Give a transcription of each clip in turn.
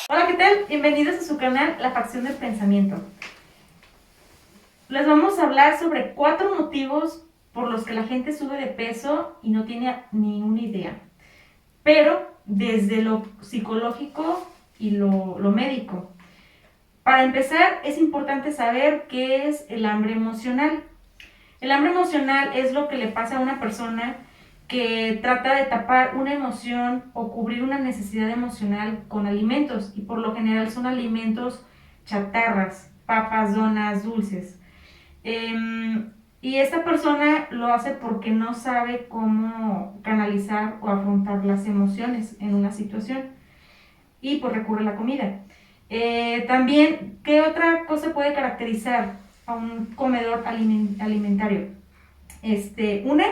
Hola, ¿qué tal? Bienvenidos a su canal La Facción del Pensamiento. Les vamos a hablar sobre 4 motivos por los que la gente sube de peso y no tiene ni una idea. Pero desde lo psicológico y lo médico. Para empezar, es importante saber qué es el hambre emocional. El hambre emocional es lo que le pasa a una persona que trata de tapar una emoción o cubrir una necesidad emocional con alimentos, y por lo general son alimentos chatarras, papas, donas, dulces. Y esta persona lo hace porque no sabe cómo canalizar o afrontar las emociones en una situación, y pues recurre a la comida. También, ¿qué otra cosa puede caracterizar a un comedor alimentario? Una,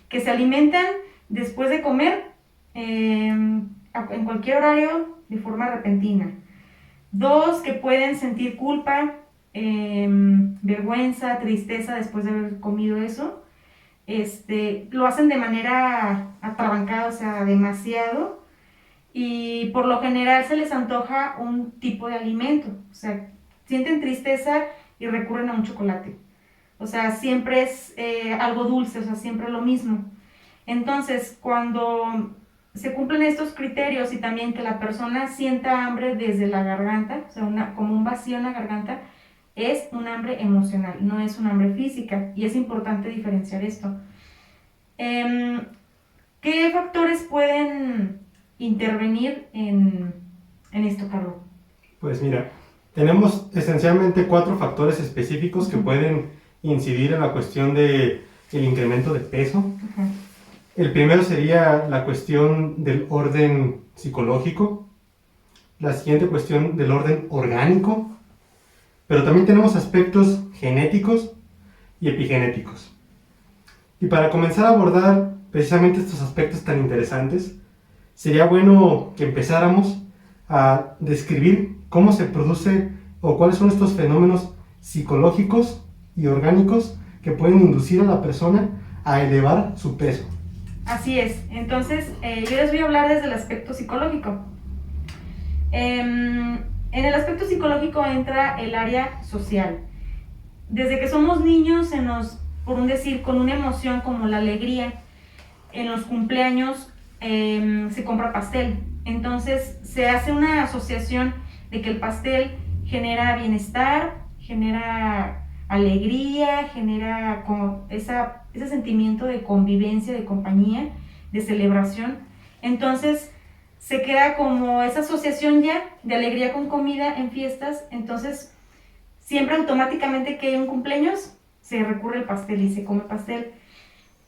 que se alimentan después de comer en cualquier horario de forma repentina. 2, que pueden sentir culpa, vergüenza, tristeza después de haber comido eso. Lo hacen de manera atrabancada, o sea, demasiado, y por lo general se les antoja un tipo de alimento, o sea, sienten tristeza y recurren a un chocolate. O sea, siempre es algo dulce, o sea, siempre lo mismo. Entonces, cuando se cumplen estos criterios y también que la persona sienta hambre desde la garganta, o sea, como un vacío en la garganta, es un hambre emocional, no es un hambre física, y es importante diferenciar esto. ¿Qué factores pueden intervenir en esto, Carlos? Pues mira, tenemos esencialmente 4 factores específicos que pueden incidir en la cuestión del incremento de peso. El primero sería la cuestión del orden psicológico, la siguiente cuestión del orden orgánico, pero también tenemos aspectos genéticos y epigenéticos. Y para comenzar a abordar precisamente estos aspectos tan interesantes, sería bueno que empezáramos a describir cómo se produce o cuáles son estos fenómenos psicológicos y orgánicos que pueden inducir a la persona a elevar su peso. Así es. Entonces, yo les voy a hablar desde el aspecto psicológico. En el aspecto psicológico entra el área social. Desde que somos niños se nos, por un decir, con una emoción como la alegría, en los cumpleaños se compra pastel. Entonces se hace una asociación de que el pastel genera bienestar, genera alegría, genera como ese sentimiento de convivencia, de compañía, de celebración. Entonces se queda como esa asociación ya de alegría con comida en fiestas. Entonces siempre automáticamente que hay un cumpleaños se recurre al pastel y se come pastel.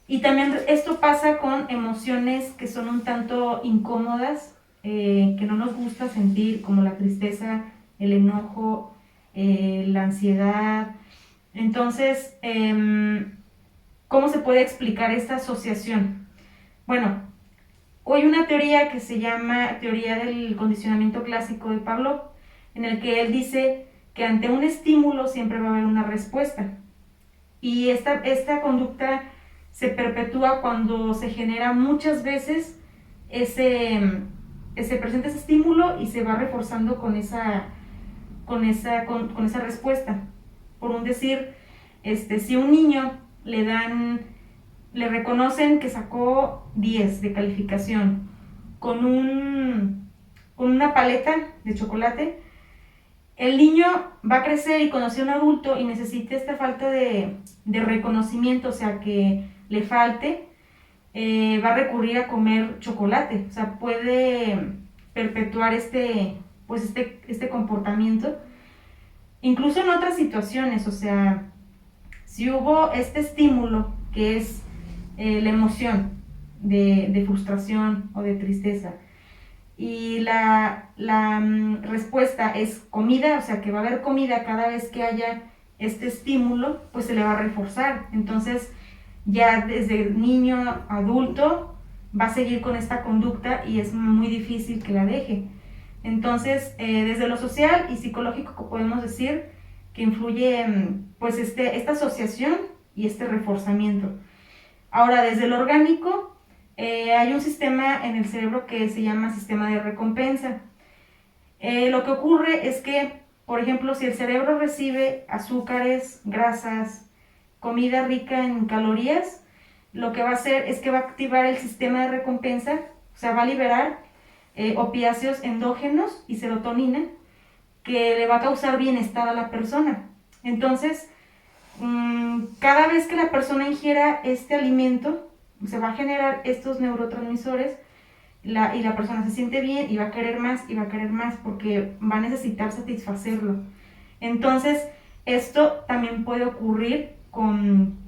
Y también esto pasa con emociones que son un tanto incómodas, que no nos gusta sentir, como la tristeza, el enojo, la ansiedad. Entonces, ¿cómo se puede explicar esta asociación? Bueno, hay una teoría que se llama teoría del condicionamiento clásico de Pavlov, en el que él dice que ante un estímulo siempre va a haber una respuesta. Y esta conducta se perpetúa cuando se genera muchas veces se presenta ese estímulo y se va reforzando con esa respuesta. Por un decir, si a un niño le reconocen que sacó 10 de calificación con una paleta de chocolate, el niño va a crecer y conocer a un adulto y necesita esta falta de reconocimiento, o sea, que le falte, va a recurrir a comer chocolate. O sea, puede perpetuar este comportamiento. Incluso en otras situaciones, o sea, si hubo este estímulo que es la emoción de frustración o de tristeza, y la respuesta es comida, o sea que va a haber comida cada vez que haya este estímulo, pues se le va a reforzar. Entonces ya desde niño adulto va a seguir con esta conducta y es muy difícil que la deje. Entonces desde lo social y psicológico podemos decir que influye pues esta asociación y este reforzamiento. Ahora desde lo orgánico Hay un sistema en el cerebro que se llama sistema de recompensa. Lo que ocurre es que, por ejemplo, si el cerebro recibe azúcares, grasas, comida rica en calorías, lo que va a hacer es que va a activar el sistema de recompensa, o sea, va a liberar opiáceos endógenos y serotonina que le va a causar bienestar a la persona. Entonces, cada vez que la persona ingiera este alimento, se va a generar estos neurotransmisores y la persona se siente bien y va a querer más y va a querer más porque va a necesitar satisfacerlo. Entonces, esto también puede ocurrir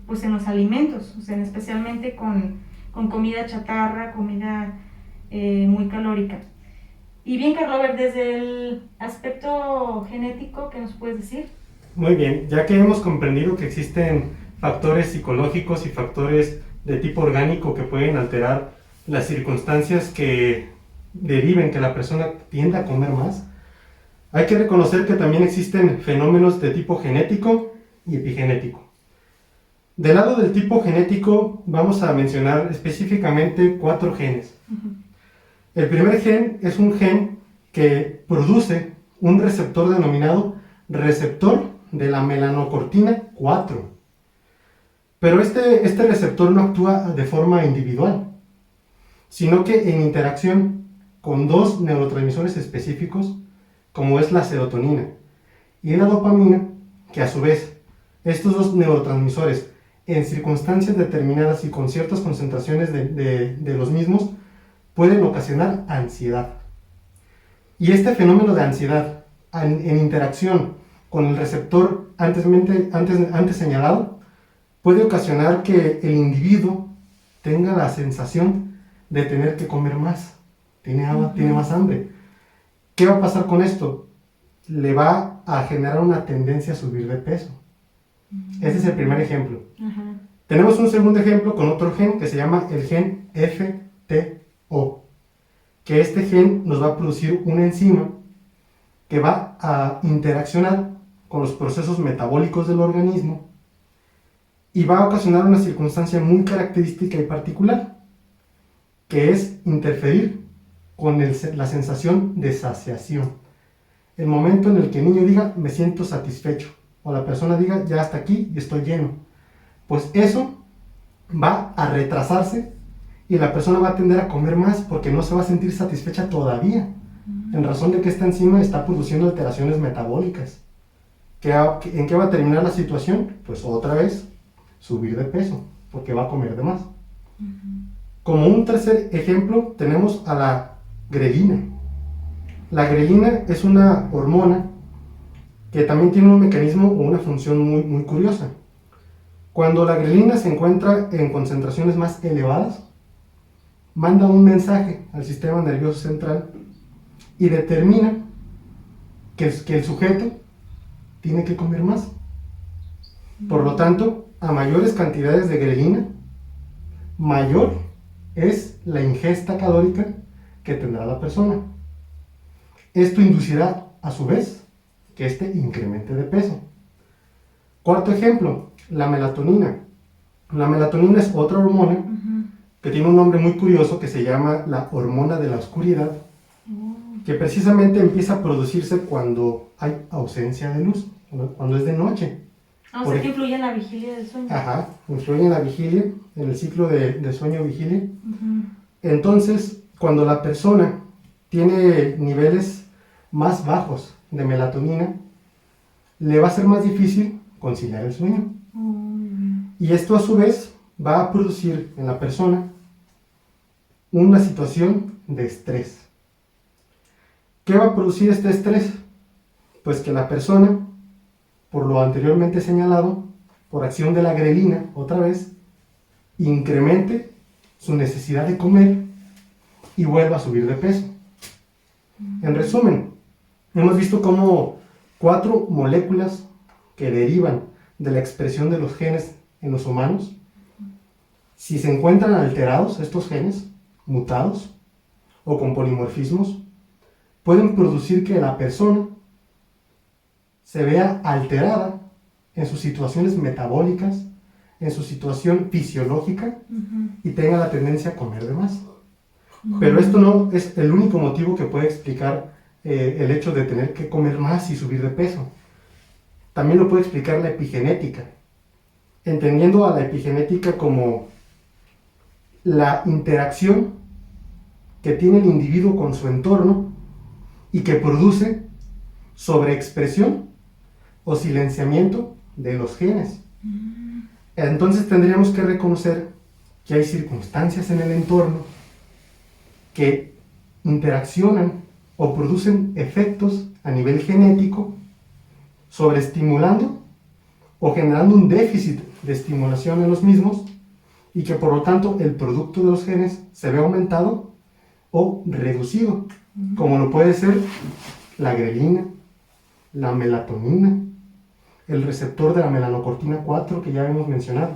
pues en los alimentos, o sea, especialmente con comida chatarra, comida muy calórica. Y bien, Carlos, desde el aspecto genético, ¿qué nos puedes decir? Muy bien, ya que hemos comprendido que existen factores psicológicos y factores de tipo orgánico que pueden alterar las circunstancias que deriven que la persona tienda a comer más, hay que reconocer que también existen fenómenos de tipo genético y epigenético. Del lado del tipo genético vamos a mencionar específicamente 4 genes. El primer gen es un gen que produce un receptor denominado receptor de la melanocortina 4. Pero este receptor no actúa de forma individual, sino que en interacción con 2 neurotransmisores específicos, como es la serotonina y la dopamina, que a su vez estos 2 neurotransmisores en circunstancias determinadas y con ciertas concentraciones de los mismos pueden ocasionar ansiedad. Y este fenómeno de ansiedad en interacción con el receptor antes señalado puede ocasionar que el individuo tenga la sensación de tener que comer más, tiene más hambre. ¿Qué va a pasar con esto? Le va a generar una tendencia a subir de peso. Ese es el primer ejemplo. Tenemos un segundo ejemplo con otro gen que se llama el gen FTO, que este gen nos va a producir una enzima que va a interaccionar con los procesos metabólicos del organismo y va a ocasionar una circunstancia muy característica y particular, que es interferir con la sensación de saciación. El momento en el que el niño diga, me siento satisfecho, o la persona diga, ya hasta aquí y estoy lleno, pues eso va a retrasarse y la persona va a tender a comer más porque no se va a sentir satisfecha todavía, en razón de que esta enzima está produciendo alteraciones metabólicas. ¿En qué va a terminar la situación? Pues otra vez, subir de peso, porque va a comer de más. Como un tercer ejemplo, tenemos a la grelina. La grelina es una hormona que también tiene un mecanismo o una función muy, muy curiosa. Cuando la grelina se encuentra en concentraciones más elevadas, manda un mensaje al sistema nervioso central y determina que el sujeto tiene que comer más. Por lo tanto, a mayores cantidades de grelina, mayor es la ingesta calórica que tendrá la persona. Esto inducirá, a su vez, que este incremente de peso. Cuarto ejemplo, la melatonina. La melatonina es otra hormona que tiene un nombre muy curioso que se llama la hormona de la oscuridad, que precisamente empieza a producirse cuando hay ausencia de luz, cuando es de noche. O sea, que influye en la vigilia del sueño. Ajá, influye en la vigilia, en el ciclo de sueño-vigilia. Entonces, cuando la persona tiene niveles más bajos de melatonina, le va a ser más difícil conciliar el sueño. Y esto a su vez va a producir en la persona una situación de estrés. ¿Qué va a producir este estrés? Pues que la persona, por lo anteriormente señalado, por acción de la grelina, otra vez, incremente su necesidad de comer y vuelva a subir de peso. En resumen, hemos visto cómo 4 moléculas que derivan de la expresión de los genes en los humanos, si se encuentran alterados estos genes, mutados o con polimorfismos, pueden producir que la persona se vea alterada en sus situaciones metabólicas, en su situación fisiológica y tenga la tendencia a comer de más. Ujú. Pero esto no es el único motivo que puede explicar el hecho de tener que comer más y subir de peso. También lo puede explicar la epigenética, entendiendo a la epigenética como la interacción que tiene el individuo con su entorno y que produce sobreexpresión o silenciamiento de los genes. Entonces tendríamos que reconocer que hay circunstancias en el entorno que interaccionan o producen efectos a nivel genético, sobreestimulando o generando un déficit de estimulación en los mismos, y que por lo tanto el producto de los genes se ve aumentado o reducido, como lo puede ser la grelina, la melatonina, el receptor de la melanocortina 4 que ya hemos mencionado.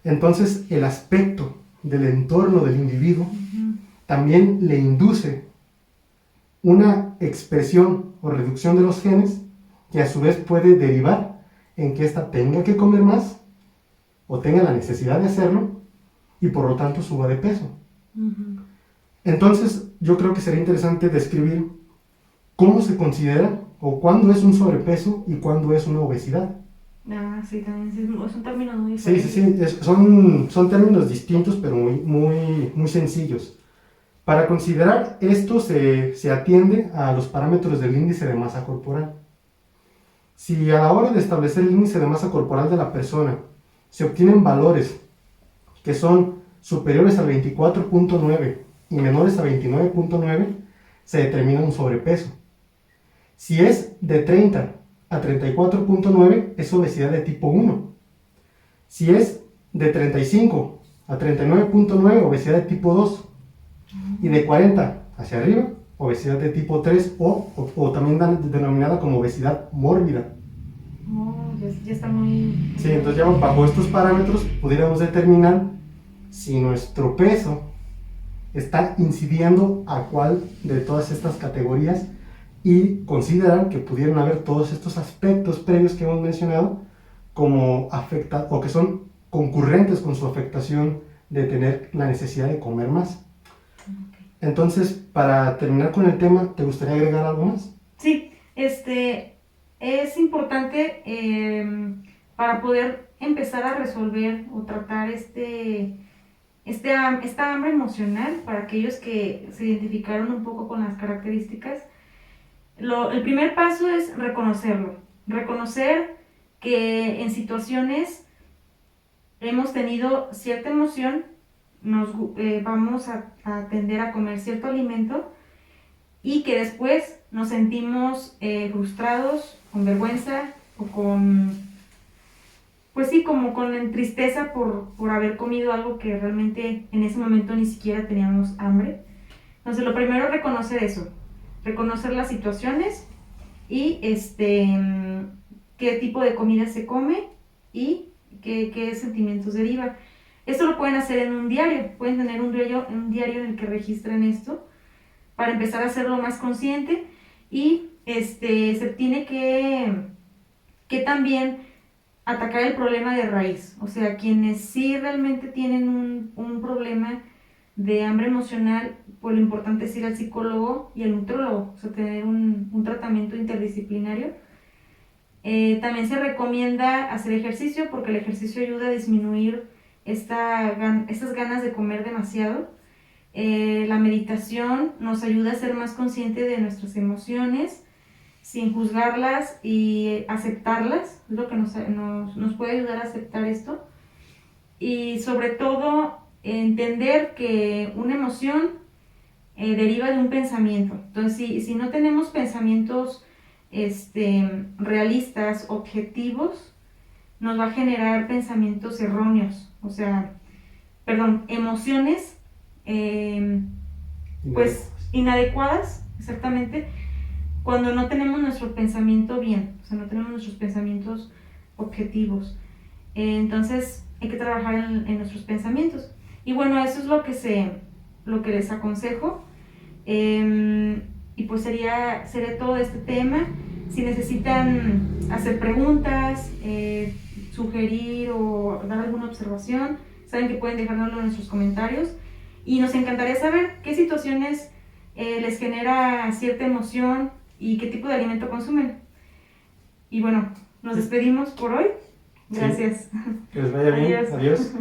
Entonces el aspecto del entorno del individuo también le induce una expresión o reducción de los genes que a su vez puede derivar en que ésta tenga que comer más o tenga la necesidad de hacerlo y por lo tanto suba de peso. Entonces yo creo que sería interesante describir cómo se considera o cuándo es un sobrepeso y cuándo es una obesidad. Ah, sí, también es un término muy Sí, diferente. son términos distintos pero muy sencillos. Para considerar esto se atiende a los parámetros del índice de masa corporal. Si a la hora de establecer el índice de masa corporal de la persona se obtienen valores que son superiores al 24.9 y menores a 29.9, se determina un sobrepeso. Si es de 30 a 34.9, es obesidad de tipo 1. Si es de 35 a 39.9, obesidad de tipo 2. Y de 40 hacia arriba, obesidad de tipo 3 o también denominada como obesidad mórbida. Oh, ya está muy... Sí, entonces ya bajo estos parámetros pudiéramos determinar si nuestro peso está incidiendo a cuál de todas estas categorías y considerar que pudieran haber todos estos aspectos previos que hemos mencionado como afecta o que son concurrentes con su afectación de tener la necesidad de comer más. Entonces, para terminar con el tema, ¿te gustaría agregar algo más? Sí, es importante para poder empezar a resolver o tratar esta hambre emocional para aquellos que se identificaron un poco con las características. El primer paso es reconocerlo, reconocer que en situaciones hemos tenido cierta emoción, vamos a tender a comer cierto alimento y que después nos sentimos frustrados, con vergüenza o pues sí, como con tristeza por haber comido algo que realmente en ese momento ni siquiera teníamos hambre. Entonces lo primero es reconocer eso, reconocer las situaciones y qué tipo de comida se come y qué sentimientos deriva. Esto lo pueden hacer en un diario, pueden tener un diario en el que registren esto para empezar a hacerlo más consciente y se tiene que también atacar el problema de raíz, o sea, quienes sí realmente tienen un problema de hambre emocional, pues lo importante es ir al psicólogo y al nutrólogo, o sea, tener un tratamiento interdisciplinario. También se recomienda hacer ejercicio porque el ejercicio ayuda a disminuir estas ganas de comer demasiado. La meditación nos ayuda a ser más consciente de nuestras emociones sin juzgarlas y aceptarlas, es lo que nos puede ayudar a aceptar esto. Y sobre todo entender que una emoción deriva de un pensamiento. Entonces, si no tenemos pensamientos realistas, objetivos, nos va a generar pensamientos erróneos, o sea, emociones pues inadecuadas, exactamente, cuando no tenemos nuestro pensamiento bien, o sea, no tenemos nuestros pensamientos objetivos. Entonces hay que trabajar en nuestros pensamientos. Y bueno, eso es lo que les aconsejo. Y pues sería todo este tema. Si necesitan hacer preguntas, sugerir o dar alguna observación, saben que pueden dejárnoslo en nuestros comentarios y nos encantaría saber qué situaciones les genera cierta emoción y qué tipo de alimento consumen. Y bueno, nos despedimos por hoy. Gracias. Sí. Que les vaya bien. Adiós. Adiós.